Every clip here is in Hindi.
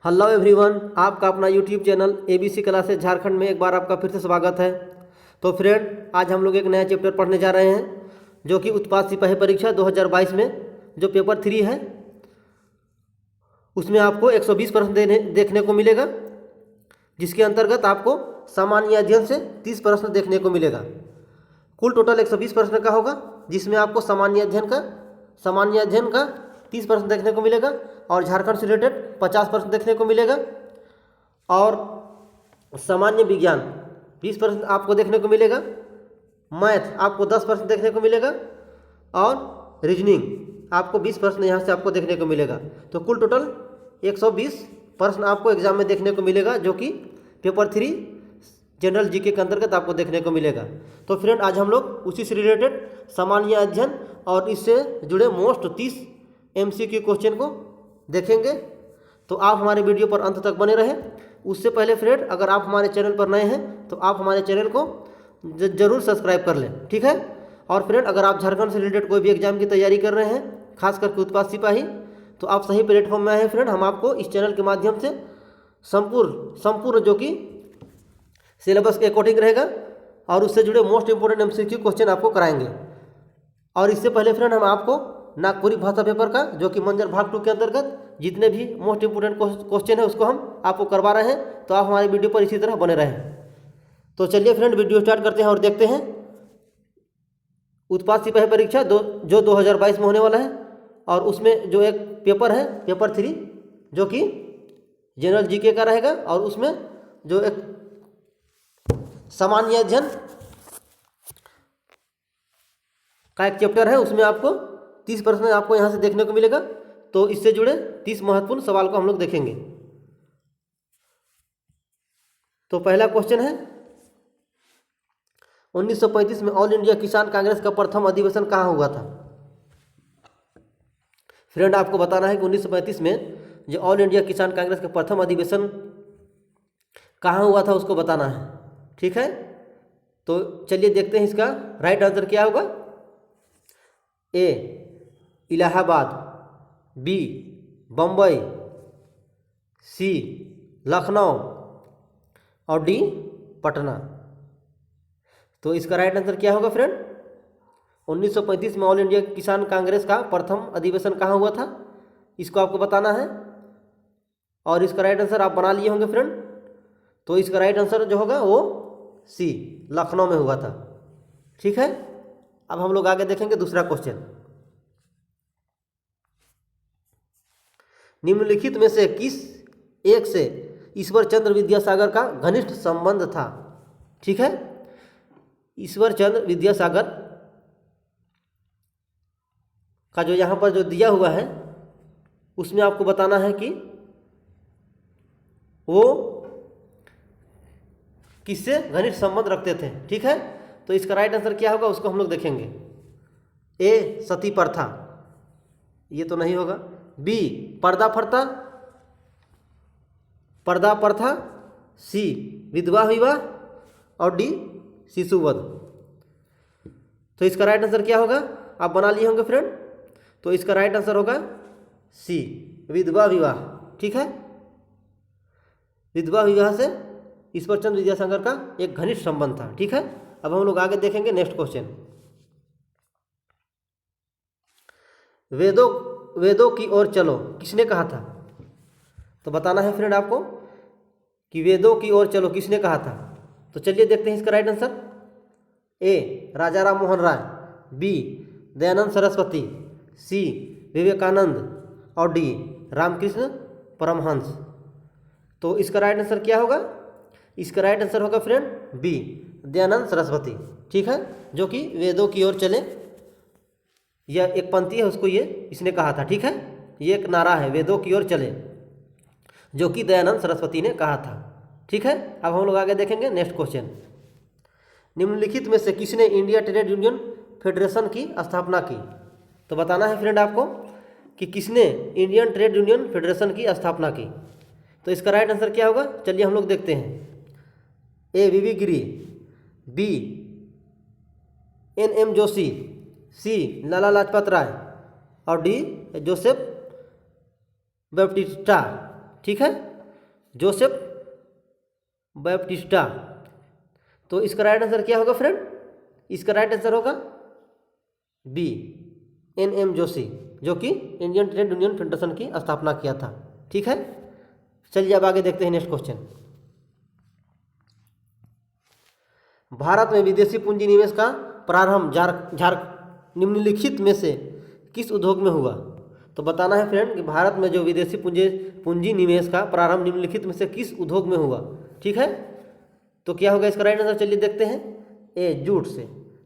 हेलो एवरीवन, आपका अपना YouTube channel ABC classes Jharkhand में एक बार आपका फिर से स्वागत है। तो फ्रेंड, आज हम लोग एक नया चैप्टर पढ़ने जा रहे हैं जो कि उत्पाद सिपाही परीक्षा 2022 में जो पेपर 3 है उसमें आपको 120 प्रश्न देखने को मिलेगा, जिसके अंतर्गत आपको सामान्य अध्ययन से 30 प्रश्न देखने को मिलेगा। कुल टोटल 120 प्रश्न का होगा, जिसमें आपको सामान्य अध्ययन का 30 प्रश्न देखने को मिलेगा और झारखंड से रिलेटेड 50 प्रश्न देखने को मिलेगा और सामान्य विज्ञान 20 प्रश्न आपको देखने को मिलेगा। मैथ आपको 10 प्रश्न देखने को मिलेगा और रीजनिंग आपको 20 प्रश्न यहाँ से आपको देखने को मिलेगा। तो कुल टोटल 120 प्रश्न आपको एग्जाम में देखने को मिलेगा, जो कि पेपर 3 जनरल जीके के अंतर्गत आपको देखने को मिलेगा। तो फ्रेंड, आज हम लोग उसी से रिलेटेड सामान्य अध्ययन और इससे जुड़े मोस्ट 30 MCQ क्वेश्चन को देखेंगे। तो आप हमारे वीडियो पर अंत तक बने रहें। उससे पहले फ्रेंड, अगर आप हमारे चैनल पर नए हैं तो आप हमारे चैनल को जरूर सब्सक्राइब कर लें, ठीक है। और फ्रेंड, अगर आप झारखंड से रिलेटेड कोई भी एग्जाम की तैयारी कर रहे हैं, खास करके उत्पाद सिपाही, तो आप सही प्लेटफॉर्म में आए हैं फ्रेंड। हम आपको इस चैनल के माध्यम से संपूर्ण जो कि सिलेबस के अकॉर्डिंग रहेगा और उससे जुड़े मोस्ट इंपोर्टेंट MCQ क्वेश्चन आपको कराएंगे। और इससे पहले फ्रेंड, हम आपको नागपुरी भाषा पेपर का, जो कि मंजर भाग 2 के अंतर्गत जितने भी मोस्ट इंपोर्टेंट क्वेश्चन है उसको हम आपको करवा रहे हैं। तो आप हमारी वीडियो पर इसी तरह बने रहें। तो चलिए फ्रेंड, वीडियो स्टार्ट करते हैं और देखते हैं उत्पाद सिपाही परीक्षा जो 2022 में होने वाला है। और उसमें जो एक पेपर है, पेपर 3, जो कि जनरल जीके का रहेगा और उसमें जो एक सामान्य अध्ययन का एक चैप्टर है, उसमें आपको 30 प्रश्न आपको यहाँ से देखने को मिलेगा। तो इससे जुड़े 30 महत्वपूर्ण सवाल को हम लोग देखेंगे। तो पहला क्वेश्चन है, 1935 में ऑल इंडिया किसान कांग्रेस का प्रथम अधिवेशन कहाँ हुआ था? फ्रेंड, आपको बताना है कि 1935 में जो ऑल इंडिया किसान कांग्रेस का प्रथम अधिवेशन कहाँ हुआ था उसको बताना है, ठीक है। तो चलिए देखते हैं इसका राइट आंसर क्या होगा। ए इलाहाबाद, बी बम्बई, सी लखनऊ और डी पटना। तो इसका राइट आंसर क्या होगा फ्रेंड? 1935 में ऑल इंडिया किसान कांग्रेस का प्रथम अधिवेशन कहाँ हुआ था, इसको आपको बताना है। और इसका राइट आंसर आप बना लिए होंगे फ्रेंड। तो इसका राइट आंसर जो होगा वो सी लखनऊ में हुआ था, ठीक है। अब हम लोग आगे देखेंगे दूसरा क्वेश्चन। निम्नलिखित में से किस एक से ईश्वर चंद्र विद्यासागर का घनिष्ठ संबंध था? ठीक है, ईश्वर चंद्र विद्यासागर का जो यहाँ पर जो दिया हुआ है उसमें आपको बताना है कि वो किससे घनिष्ठ संबंध रखते थे, ठीक है। तो इसका राइट आंसर क्या होगा उसको हम लोग देखेंगे। ए सती प्रथा, ये तो नहीं होगा। बी पर्दा प्रथा, सी विधवा विवाह और डी शिशुवध। तो इसका राइट आंसर क्या होगा आप बना लिए होंगे फ्रेंड। तो इसका राइट आंसर होगा सी विधवा विवाह, ठीक है। विधवा विवाह से ईश्वरचंद्र विद्यासागर का एक घनिष्ठ संबंध था, ठीक है। अब हम लोग आगे देखेंगे नेक्स्ट क्वेश्चन। वेदों की ओर चलो किसने कहा था? तो बताना है फ्रेंड आपको कि वेदों की ओर चलो किसने कहा था। तो चलिए देखते हैं इसका राइट आंसर। ए राजा राम मोहन राय, बी दयानंद सरस्वती, सी विवेकानंद और डी रामकृष्ण परमहंस। तो इसका राइट आंसर क्या होगा? इसका राइट आंसर होगा फ्रेंड बी दयानंद सरस्वती, ठीक है। जो कि वेदों की ओर चले, यह एक पंक्ति है, उसको इसने कहा था, ठीक है। ये एक नारा है, वेदों की ओर चले, जो कि दयानंद सरस्वती ने कहा था, ठीक है। अब हम लोग आगे देखेंगे नेक्स्ट क्वेश्चन। निम्नलिखित में से किसने इंडिया ट्रेड यूनियन फेडरेशन की स्थापना की? तो बताना है फ्रेंड आपको कि किसने इंडियन ट्रेड यूनियन फेडरेशन की स्थापना की। तो इसका राइट आंसर क्या होगा चलिए हम लोग देखते हैं। A V Giri, B NM Joshi, C Lala Lajpat Rai और डी जोसेफ बैप्टिस्टा, ठीक है। जोसेफ बैप्टिस्टा। तो इसका राइट आंसर क्या होगा फ्रेंड? इसका राइट आंसर होगा बी, NM जोशी, जो कि इंडियन ट्रेड यूनियन फेडरेशन की स्थापना किया था। ठीक है, चलिए अब आगे देखते हैं नेक्स्ट क्वेश्चन। भारत में विदेशी पूंजी निवेश का प्रारंभ निम्नलिखित में से किस उद्योग में हुआ? तो बताना है फ्रेंड कि भारत में जो विदेशी पूंजी निवेश का प्रारंभ निम्नलिखित में से किस उद्योग में हुआ। ठीक है, तो क्या होगा इसका राइट आंसर? चलिए देखते हैं। ए, जूट से,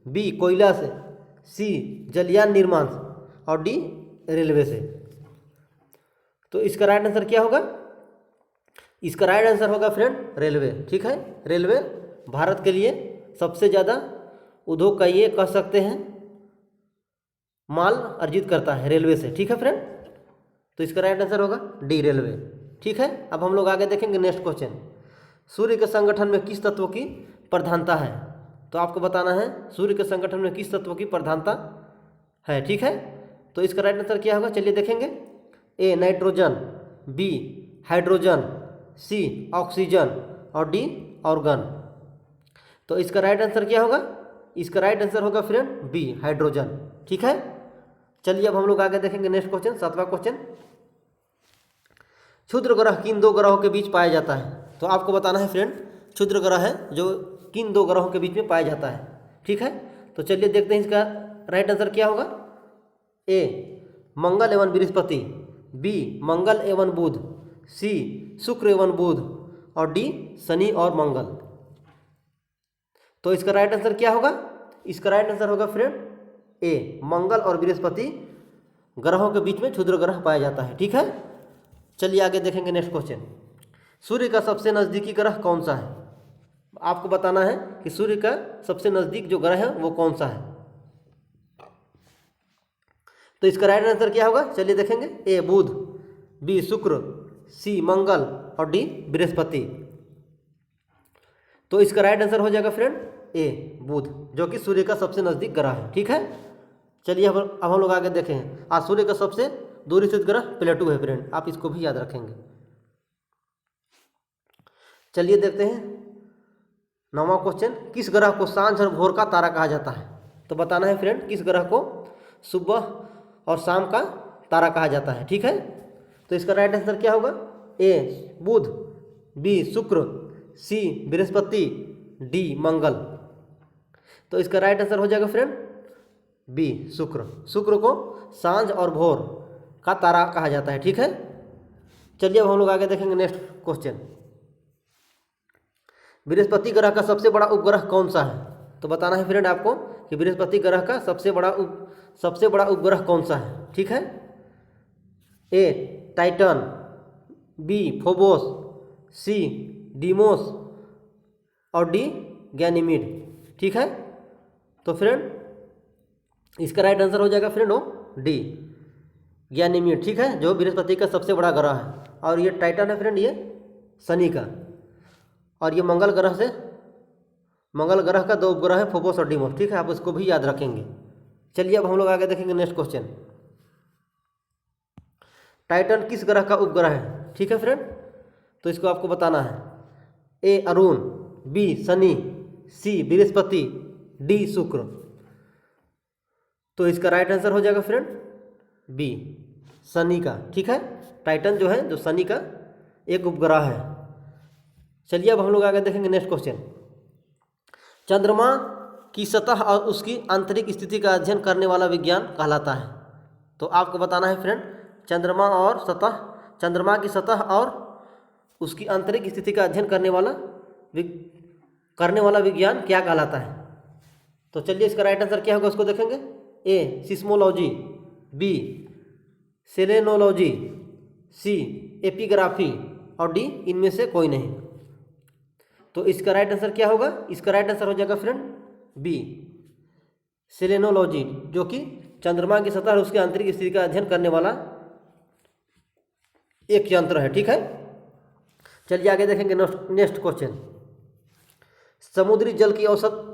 बी, कोयला से, सी, जलयान निर्माण से, और डी, रेलवे से। तो इसका राइट आंसर क्या होगा? इसका राइट आंसर होगा फ्रेंड रेलवे। ठीक है, रेलवे भारत के लिए सबसे ज़्यादा उद्योग का ये कह सकते हैं माल अर्जित करता है रेलवे से। ठीक है फ्रेंड, तो इसका राइट आंसर होगा डी, रेलवे। ठीक है, अब हम लोग आगे देखेंगे नेक्स्ट क्वेश्चन। सूर्य के संगठन में किस तत्व की प्रधानता है? तो आपको बताना है सूर्य के संगठन में किस तत्व की प्रधानता है। ठीक है, तो इसका राइट आंसर क्या होगा? चलिए देखेंगे। ए, नाइट्रोजन, बी, हाइड्रोजन, सी, ऑक्सीजन, और डी, ऑर्गन। तो इसका राइट आंसर क्या होगा? इसका राइट आंसर होगा फ्रेंड बी, हाइड्रोजन। ठीक है, चलिए अब हम लोग आगे देखेंगे नेक्स्ट क्वेश्चन, 7वां क्वेश्चन। क्षुद्र ग्रह किन दो ग्रहों के बीच पाया जाता है? तो आपको बताना है फ्रेंड क्षुद्र ग्रह है जो किन दो ग्रहों के बीच में पाया जाता है। ठीक है, तो चलिए देखते हैं इसका राइट आंसर क्या होगा। ए, मंगल एवं बृहस्पति, बी, मंगल एवं बुध, सी, शुक्र एवं बुध, और डी, शनि और मंगल। तो इसका राइट आंसर क्या होगा? इसका राइट आंसर होगा फ्रेंड ए, मंगल और बृहस्पति ग्रहों के बीच में क्षुद्र ग्रह पाया जाता है। ठीक है, चलिए आगे देखेंगे नेक्स्ट क्वेश्चन। सूर्य का सबसे नज़दीकी ग्रह कौन सा है? आपको बताना है कि सूर्य का सबसे नज़दीक जो ग्रह है वो कौन सा है। तो इसका राइट आंसर क्या होगा? चलिए देखेंगे। ए, बुध, बी, शुक्र, सी, मंगल, और डी, बृहस्पति। तो इसका राइट आंसर हो जाएगा फ्रेंड ए, बुध, जो कि सूर्य का सबसे नज़दीक ग्रह है। ठीक है, चलिए अब हम लोग आगे देखें। आज सूर्य का सबसे दूर स्थित ग्रह प्लेटो है फ्रेंड, आप इसको भी याद रखेंगे। चलिए देखते हैं 9वां क्वेश्चन। किस ग्रह को सांझ और भोर का तारा कहा जाता है? तो बताना है फ्रेंड किस ग्रह को सुबह और शाम का तारा कहा जाता है। ठीक है, तो इसका राइट आंसर क्या होगा? ए, बुध, बी, शुक्र, सी, बृहस्पति, डी, मंगल। तो इसका राइट आंसर हो जाएगा फ्रेंड बी, शुक्र। शुक्र को सांझ और भोर का तारा कहा जाता है। ठीक है, चलिए अब हम लोग आगे देखेंगे नेक्स्ट क्वेश्चन। बृहस्पति ग्रह का सबसे बड़ा उपग्रह कौन सा है? तो बताना है फ्रेंड आपको कि बृहस्पति ग्रह का सबसे बड़ा उपग्रह कौन सा है। ठीक है, ए, टाइटन, बी, फोबोस, सी, डीमोस, और डी, गैनीमीड। ठीक है, तो फ्रेंड इसका राइट आंसर हो जाएगा फ्रेंड डी, गैनीमीड। ठीक है, जो बृहस्पति का सबसे बड़ा ग्रह है, और ये टाइटन है फ्रेंड, ये शनि का, और ये मंगल ग्रह का दो उपग्रह है, फोबोस और डीमोस। ठीक है, आप इसको भी याद रखेंगे। चलिए अब हम लोग आगे देखेंगे नेक्स्ट क्वेश्चन। टाइटन किस ग्रह का उपग्रह है? ठीक है फ्रेंड, तो इसको आपको बताना है। ए, अरुण, बी, शनि, सी, बृहस्पति, डी, शुक्र। तो इसका राइट आंसर हो जाएगा फ्रेंड बी, शनि का। ठीक है, टाइटन जो है जो शनि का एक उपग्रह है। चलिए अब हम लोग आगे देखेंगे नेक्स्ट क्वेश्चन। चंद्रमा की सतह और उसकी आंतरिक स्थिति का अध्ययन करने वाला विज्ञान कहलाता है। तो आपको बताना है फ्रेंड चंद्रमा की सतह और उसकी आंतरिक स्थिति का अध्ययन करने वाला विज्ञान क्या कहलाता है? तो चलिए इसका राइट आंसर क्या होगा उसको देखेंगे। ए, सिस्मोलॉजी, बी, सेलेनोलॉजी, सी, एपिग्राफी, और डी, इनमें से कोई नहीं। तो इसका राइट आंसर क्या होगा? इसका राइट आंसर हो जाएगा फ्रेंड बी, सेलेनोलॉजी, जो कि चंद्रमा की सतह और उसकी आंतरिक स्थिति का अध्ययन करने वाला एक यंत्र है। ठीक है, चलिए आगे देखेंगे नेक्स्ट क्वेश्चन। समुद्री जल की औसत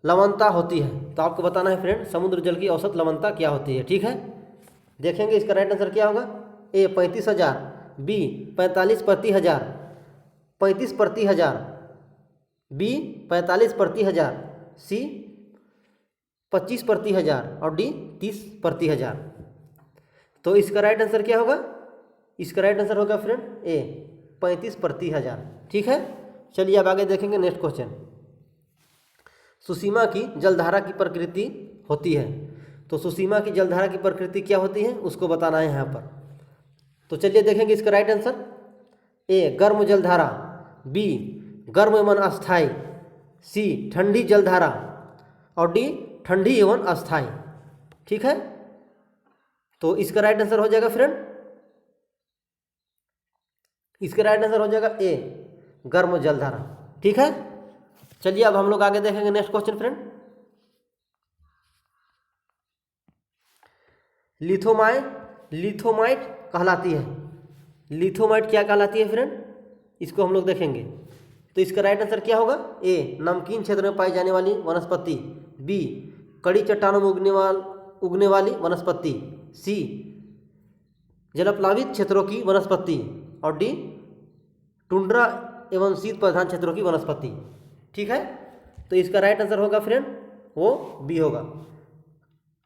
लवणता होती है। तो आपको बताना है फ्रेंड समुद्र जल की औसत लवणता क्या होती है। ठीक है, देखेंगे इसका राइट आंसर क्या होगा। ए, 35,000, बी, 45 प्रति हज़ार, 35 प्रति हज़ार, बी 45 प्रति हज़ार, सी 25 प्रति हज़ार और डी 30 प्रति हज़ार। तो इसका राइट आंसर क्या होगा? इसका राइट आंसर होगा फ्रेंड ए 35 प्रति हज़ार। ठीक है, चलिए अब आगे देखेंगे नेक्स्ट क्वेश्चन। सुसीमा की जलधारा की प्रकृति होती है। तो सुसीमा की जलधारा की प्रकृति क्या होती है उसको बताना है यहाँ पर। तो चलिए देखेंगे इसका राइट आंसर। ए गर्म जलधारा, बी गर्म एवं अस्थायी, सी ठंडी जलधारा और डी ठंडी एवं अस्थायी। ठीक है, तो इसका राइट आंसर हो जाएगा फ्रेंड, इसका राइट आंसर हो जाएगा ए गर्म जलधारा। ठीक है, चलिए अब हम लोग आगे देखेंगे नेक्स्ट क्वेश्चन फ्रेंड। लिथोमाइट कहलाती है। लिथोमाइट क्या कहलाती है फ्रेंड, इसको हम लोग देखेंगे। तो इसका राइट आंसर क्या होगा? ए नमकीन क्षेत्र में पाई जाने वाली वनस्पति, बी कड़ी चट्टानों में उगने वाली वनस्पति, सी जलप्लावित क्षेत्रों की वनस्पति और डी टुंड्रा एवं शीत प्रधान क्षेत्रों की वनस्पति। ठीक है, तो इसका राइट आंसर होगा फ्रेंड वो बी होगा,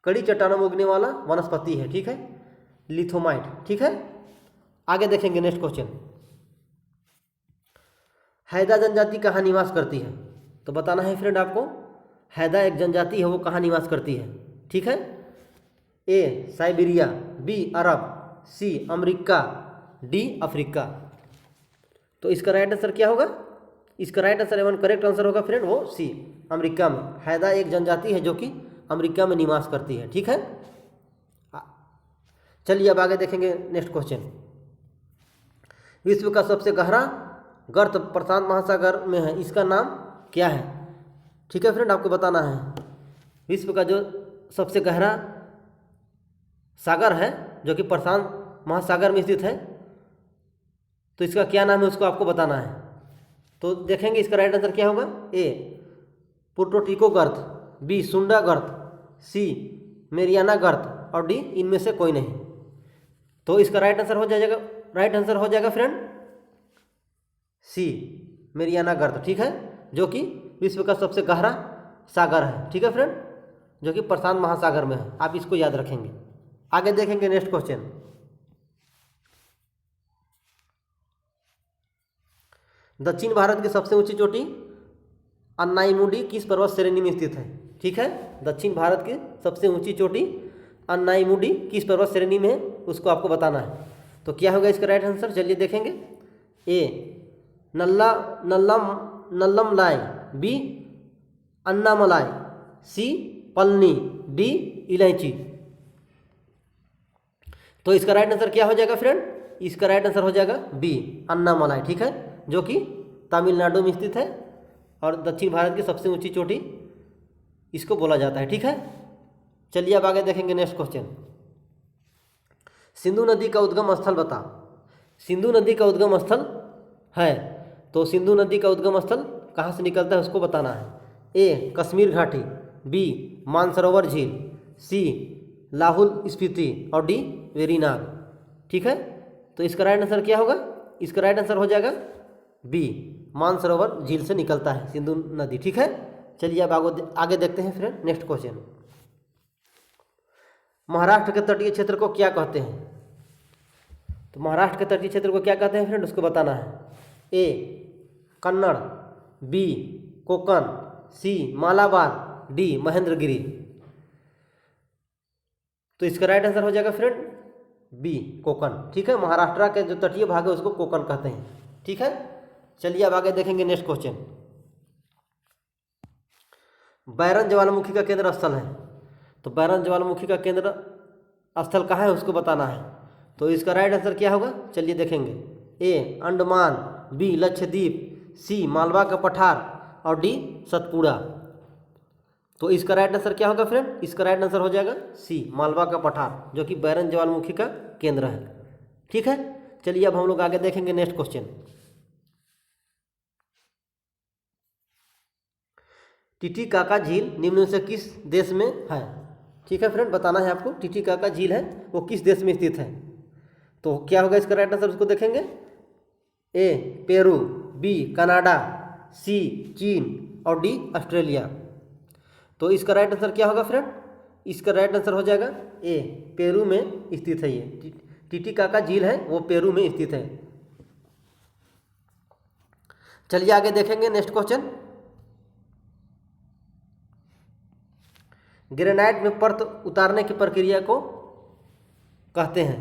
कड़ी चट्टानों में उगने वाला वनस्पति है। ठीक है, लिथोमाइट। ठीक है, आगे देखेंगे नेक्स्ट क्वेश्चन। हैदा जनजाति कहाँ निवास करती है? तो बताना है फ्रेंड आपको, हैदा एक जनजाति है वो कहाँ निवास करती है। ठीक है, ए साइबेरिया, बी अरब, सी अमेरिका, डी अफ्रीका। तो इसका राइट आंसर क्या होगा? इसका राइट आंसर एवं करेक्ट आंसर होगा फ्रेंड वो सी अमेरिका में। हैदा एक जनजाति है जो कि अमेरिका में निवास करती है। ठीक है, चलिए अब आगे देखेंगे नेक्स्ट क्वेश्चन। विश्व का सबसे गहरा गर्त प्रशांत महासागर में है, इसका नाम क्या है? ठीक है फ्रेंड, आपको बताना है विश्व का जो सबसे गहरा सागर है जो कि प्रशांत महासागर में स्थित है, तो इसका क्या नाम है उसको आपको बताना है। तो देखेंगे इसका राइट आंसर क्या होगा? ए पुर्टो रिको गर्त, बी सुंडा गर्त, सी मेरियाना गर्त और डी इनमें से कोई नहीं। तो इसका राइट आंसर हो जाएगा फ्रेंड सी मेरियाना गर्त। ठीक है, जो कि विश्व का सबसे गहरा सागर है। ठीक है फ्रेंड, जो कि प्रशांत महासागर में है, आप इसको याद रखेंगे। आगे देखेंगे नेक्स्ट क्वेश्चन। दक्षिण भारत की सबसे ऊंची चोटी अन्नाईमुडी किस पर्वत श्रेणी में स्थित है? ठीक है, दक्षिण भारत की सबसे ऊंची चोटी अन्नाईमुडी किस पर्वत श्रेणी में है उसको आपको बताना है। तो क्या होगा इसका राइट आंसर? चलिए देखेंगे। ए नल्लमलाई, बी अन्नामलाई, सी पलनी, डी इलायची। तो इसका राइट आंसर क्या हो जाएगा फ्रेंड? इसका राइट आंसर हो जाएगा बी अन्नामलाई। ठीक है, जो कि तमिलनाडु में स्थित है और दक्षिण भारत की सबसे ऊंची चोटी इसको बोला जाता है। ठीक है, चलिए अब आगे देखेंगे नेक्स्ट क्वेश्चन। सिंधु नदी का उद्गम स्थल बता। सिंधु नदी का उद्गम स्थल है, तो सिंधु नदी का उद्गम स्थल कहाँ से निकलता है उसको बताना है। ए कश्मीर घाटी, बी मानसरोवर झील, सी लाहौल स्पीति और डी वेरीनाग। ठीक है, तो इसका राइट आंसर क्या होगा? इसका राइट आंसर हो जाएगा बी मानसरोवर झील से निकलता है सिंधु नदी। ठीक है, चलिए अब आगे देखते हैं फ्रेंड नेक्स्ट क्वेश्चन। महाराष्ट्र के तटीय क्षेत्र को क्या कहते हैं? तो महाराष्ट्र के तटीय क्षेत्र को क्या कहते हैं फ्रेंड उसको बताना है। ए कन्नड़, बी कोकण, सी मालाबार, डी महेंद्रगिरी। तो इसका राइट आंसर हो जाएगा फ्रेंड बी कोकण। ठीक है, महाराष्ट्र के जो तटीय भाग है उसको कोकण कहते हैं। ठीक है, चलिए अब आगे देखेंगे नेक्स्ट क्वेश्चन। बैरन ज्वालामुखी का केंद्र स्थल है, तो बैरन ज्वालामुखी का केंद्र स्थल कहाँ है उसको बताना है। तो इसका राइट आंसर क्या होगा? चलिए देखेंगे। ए अंडमान, बी लक्षद्वीप, सी मालवा का पठार और डी सतपुड़ा। तो इसका राइट आंसर क्या होगा फ्रेंड? इसका राइट आंसर हो जाएगा सी मालवा का पठार, जो कि बैरन ज्वालामुखी का केंद्र है। ठीक है, चलिए अब हम लोग आगे देखेंगे नेक्स्ट क्वेश्चन। टिटीकाका झील निम्न में से किस देश में है? ठीक है फ्रेंड, बताना है आपको टिटीकाका झील है वो किस देश में स्थित है। तो क्या होगा इसका राइट आंसर उसको देखेंगे। ए पेरू, बी कनाडा, सी चीन और डी ऑस्ट्रेलिया। तो इसका राइट आंसर क्या होगा फ्रेंड? इसका राइट आंसर हो जाएगा ए, पेरू में स्थित है ये टीटीकाका झील है वो पेरू में स्थित है। चलिए आगे देखेंगे नेक्स्ट क्वेश्चन। ग्रेनाइट में परत उतारने की प्रक्रिया को कहते हैं।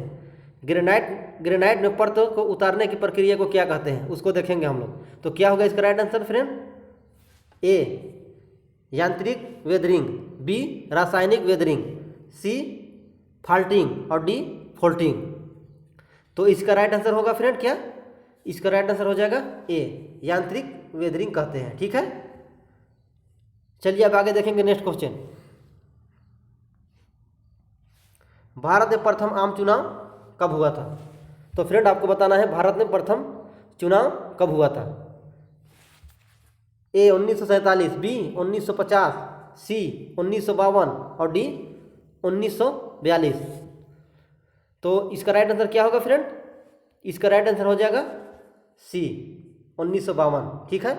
ग्रेनाइट में परत को उतारने की प्रक्रिया को क्या कहते हैं उसको देखेंगे हम लोग। तो क्या होगा इसका राइट आंसर फ्रेंड? ए यांत्रिक वेदरिंग, बी रासायनिक वेदरिंग, सी फाल्टिंग और डी फोल्टिंग। तो इसका राइट आंसर होगा फ्रेंड क्या? इसका राइट आंसर हो जाएगा ए, यांत्रिक वेदरिंग कहते हैं। ठीक है, चलिए अब आगे देखेंगे नेक्स्ट क्वेश्चन। भारत में प्रथम आम चुनाव कब हुआ था? तो फ्रेंड आपको बताना है भारत में प्रथम चुनाव कब हुआ था। ए 1947, बी 1950, सी 1952 और डी 1942। तो इसका राइट आंसर क्या होगा फ्रेंड? इसका राइट आंसर हो जाएगा सी 1952। ठीक है,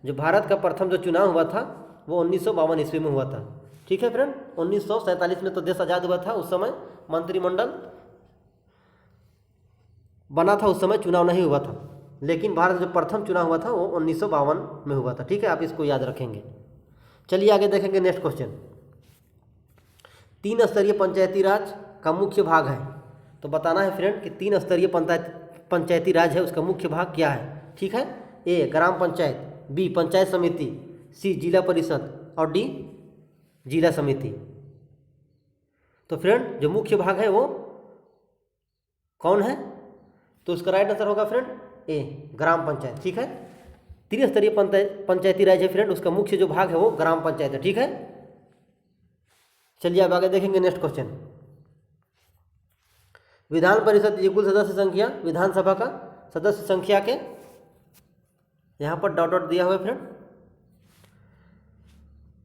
जो भारत का प्रथम जो चुनाव हुआ था वो 1952 ईस्वी में हुआ था। ठीक है फ्रेंड, 1947 में तो देश आज़ाद हुआ था, उस समय मंत्रिमंडल बना था, उस समय चुनाव नहीं हुआ था। लेकिन भारत जो प्रथम चुनाव हुआ था वो 1952 में हुआ था। ठीक है, आप इसको याद रखेंगे। चलिए आगे देखेंगे नेक्स्ट क्वेश्चन। 3 स्तरीय पंचायती राज का मुख्य भाग है। तो बताना है फ्रेंड कि 3 स्तरीय पंचायती राज है, उसका मुख्य भाग क्या है। ठीक है, ए ग्राम पंचायत, बी पंचायत समिति, सी जिला परिषद और डी जिला समिति। तो फ्रेंड जो मुख्य भाग है वो कौन है? तो उसका राइट आंसर होगा फ्रेंड ए ग्राम पंचायत। ठीक है, 3 स्तरीय पंचायती राज है फ्रेंड, उसका मुख्य जो भाग है वो ग्राम पंचायत है। ठीक है, चलिए अब आगे देखेंगे नेक्स्ट क्वेश्चन। विधान परिषद की कुल सदस्य संख्या विधानसभा का सदस्य संख्या के यहाँ पर डॉट डॉट दिया हुआ है फ्रेंड,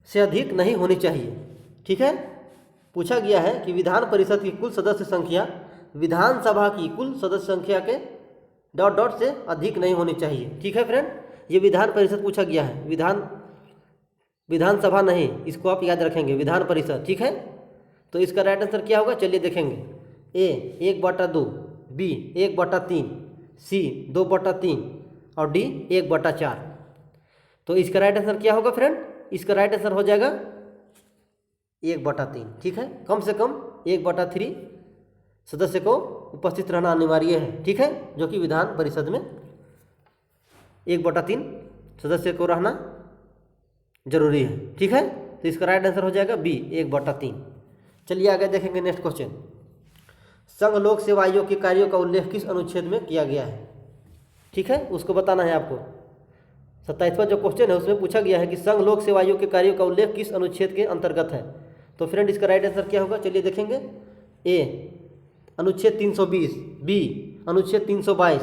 से अधिक नहीं होनी चाहिए। ठीक है, पूछा गया है कि विधान परिषद की कुल सदस्य संख्या विधानसभा की कुल सदस्य संख्या के डॉट डॉट से अधिक नहीं होनी चाहिए। ठीक है फ्रेंड, ये विधान परिषद पूछा गया है, विधानसभा नहीं, इसको आप याद रखेंगे, विधान परिषद। ठीक है, तो इसका राइट आंसर क्या होगा चलिए देखेंगे। ए 1/2, बी 1/3, सी 2/3 और डी 1/4। तो इसका राइट आंसर क्या होगा फ्रेंड? इसका राइट आंसर हो जाएगा 1/3। ठीक है, कम से कम 1/3 सदस्य को उपस्थित रहना अनिवार्य है। ठीक है, जो कि विधान परिषद में 1/3 सदस्य को रहना जरूरी है। ठीक है, तो इसका राइट आंसर हो जाएगा बी 1/3। चलिए आगे देखेंगे नेक्स्ट क्वेश्चन। संघ लोक सेवा आयोग के कार्यों का उल्लेख किस अनुच्छेद में किया गया है? ठीक है, उसको बताना है आपको। 27वां जो क्वेश्चन है उसमें पूछा गया है कि संघ लोक सेवा आयोग के कार्यों का उल्लेख किस अनुच्छेद के अंतर्गत है। तो फ्रेंड इसका राइट आंसर क्या होगा चलिए देखेंगे। ए अनुच्छेद 320, बी अनुच्छेद 322,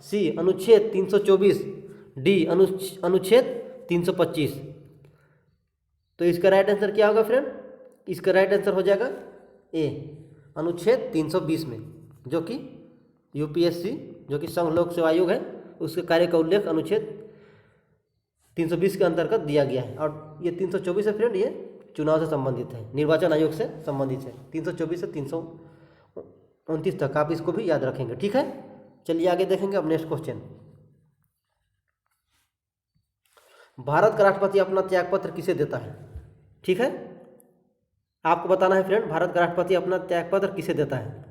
सी अनुच्छेद 324, डी अनुच्छेद 325। तो इसका राइट आंसर क्या होगा फ्रेंड? इसका राइट आंसर हो जाएगा ए अनुच्छेद 320 में, जो कि यूपीएससी जो कि संघ लोक सेवा आयोग है उसके कार्य का उल्लेख अनुच्छेद 320 के अंतर्गत दिया गया है। और ये 324 है फ्रेंड, ये चुनाव से संबंधित है, निर्वाचन आयोग से संबंधित है। 324 से 329 तक आप इसको भी याद रखेंगे। ठीक है, चलिए आगे देखेंगे अब नेक्स्ट क्वेश्चन। भारत का राष्ट्रपति अपना त्यागपत्र किसे देता है? ठीक है, आपको बताना है फ्रेंड भारत का राष्ट्रपति अपना त्यागपत्र किसे देता है।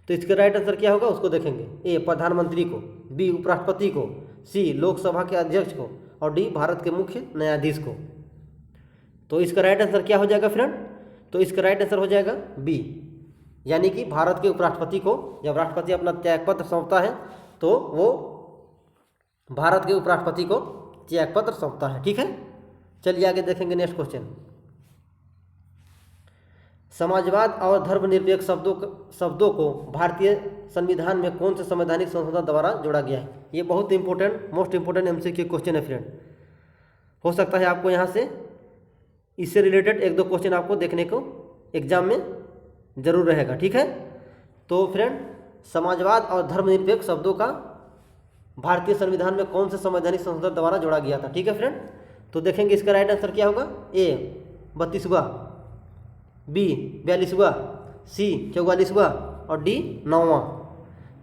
तो इसका राइट आंसर क्या होगा उसको देखेंगे। ए प्रधानमंत्री को, बी उपराष्ट्रपति को, सी लोकसभा के अध्यक्ष को और डी भारत के मुख्य न्यायाधीश को। तो इसका राइट आंसर क्या हो जाएगा फ्रेंड? तो इसका राइट आंसर हो जाएगा बी, यानी कि भारत के उपराष्ट्रपति को जब राष्ट्रपति अपना त्यागपत्र सौंपता है तो वो भारत के उपराष्ट्रपति को त्यागपत्र सौंपता है। ठीक है, चलिए आगे देखेंगे नेक्स्ट क्वेश्चन। समाजवाद और धर्मनिरपेक्ष शब्दों को भारतीय संविधान में कौन से संवैधानिक संशोधन द्वारा जोड़ा गया है? ये बहुत important most important MCQ question है फ्रेंड। हो सकता है आपको यहाँ से इससे रिलेटेड 1-2 क्वेश्चन आपको देखने को एग्जाम में जरूर रहेगा। ठीक है, तो फ्रेंड समाजवाद और धर्मनिरपेक्ष शब्दों का भारतीय संविधान में कौन से संवैधानिक संशोधन द्वारा जोड़ा गया था। ठीक है फ्रेंड, तो देखेंगे इसका राइट आंसर क्या होगा। ए 32वां, बी 42वां, सी 44वां और डी 9वां।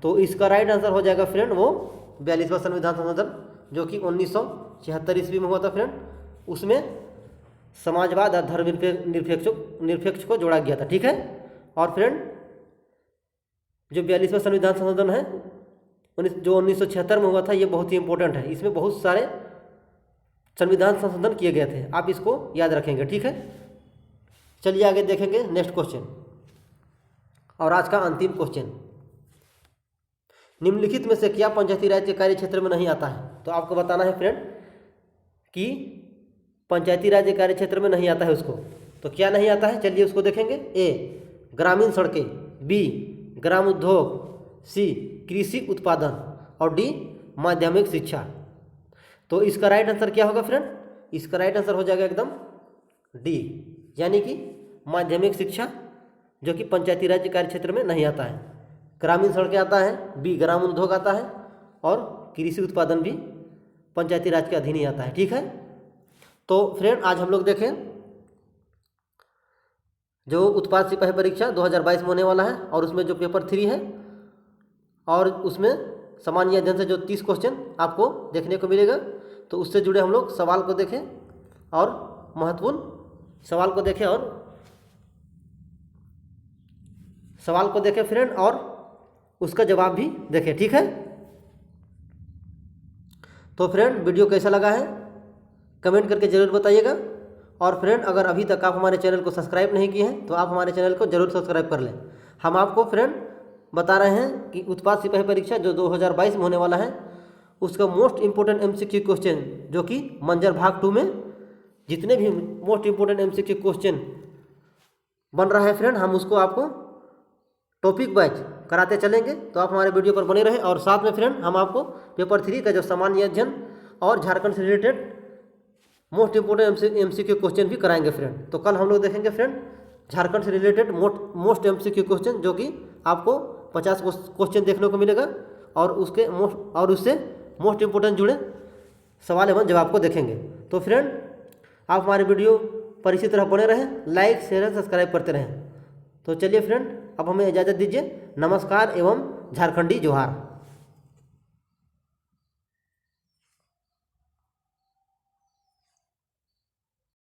तो इसका राइट आंसर हो जाएगा फ्रेंड वो 42वां संविधान संशोधन, जो कि 1976 ईस्वी में हुआ था फ्रेंड। उसमें समाजवाद और धर्मनिरपेक्ष को जोड़ा गया था। ठीक है, और फ्रेंड जो 42वां संविधान संशोधन है जो 1976 में हुआ था, ये बहुत ही इंपॉर्टेंट है। इसमें बहुत सारे संविधान संशोधन किए गए थे, आप इसको याद रखेंगे। ठीक है, चलिए आगे देखेंगे नेक्स्ट क्वेश्चन और आज का अंतिम क्वेश्चन। निम्नलिखित में से क्या पंचायती राज के कार्य क्षेत्र में नहीं आता है। तो आपको बताना है फ्रेंड कि पंचायती राज के कार्य क्षेत्र में नहीं आता है उसको, तो क्या नहीं आता है, चलिए उसको देखेंगे। ए ग्रामीण सड़कें, बी ग्राम उद्योग, सी कृषि उत्पादन और डी माध्यमिक शिक्षा। तो इसका राइट आंसर क्या होगा फ्रेंड, इसका राइट आंसर हो जाएगा एकदम डी, यानी कि माध्यमिक शिक्षा, जो कि पंचायती राज कार्य क्षेत्र में नहीं आता है। ग्रामीण सड़कें आता है, बी ग्राम उद्योग आता है और कृषि उत्पादन भी पंचायती राज के अधीन ही आता है। ठीक है, तो फ्रेंड आज हम लोग देखें जो उत्पाद सिपाही परीक्षा 2022 में होने वाला है, और उसमें जो पेपर 3 है और उसमें सामान्य अध्ययन से जो 30 क्वेश्चन आपको देखने को मिलेगा, तो उससे जुड़े हम लोग सवाल को देखें और महत्वपूर्ण सवाल को देखें और सवाल को देखें फ्रेंड, और उसका जवाब भी देखें। ठीक है, तो फ्रेंड वीडियो कैसा लगा है कमेंट करके ज़रूर बताइएगा। और फ्रेंड अगर अभी तक आप हमारे चैनल को सब्सक्राइब नहीं किए हैं तो आप हमारे चैनल को जरूर सब्सक्राइब कर लें। हम आपको फ्रेंड बता रहे हैं कि उत्पाद सिपाही परीक्षा जो 2022 में होने वाला है, उसका मोस्ट इम्पोर्टेंट MCQ क्वेश्चन, जो कि मंजर भाग 2 में जितने भी मोस्ट इम्पोर्टेंट MCQ क्वेश्चन बन रहा है फ्रेंड, हम उसको आपको टॉपिक वाइज कराते चलेंगे। तो आप हमारे वीडियो पर बने रहें, और साथ में फ्रेंड हम आपको पेपर 3 का जो सामान्य अध्ययन और झारखंड से related most important MCQ question भी कराएंगे फ्रेंड। तो कल हम लोग देखेंगे फ्रेंड झारखंड से रिलेटेड मोस्ट MCQ क्वेश्चन, जो कि आपको 50 क्वेश्चन देखने को मिलेगा, और उससे मोस्ट इम्पोर्टेंट जुड़े सवाल एवं जवाब को देखेंगे। तो फ्रेंड आप हमारे वीडियो पर इसी तरह बने रहें, लाइक शेयर सब्सक्राइब करते रहें। तो चलिए फ्रेंड अब हमें इजाज़त दीजिए। नमस्कार एवं झारखंडी जोहार।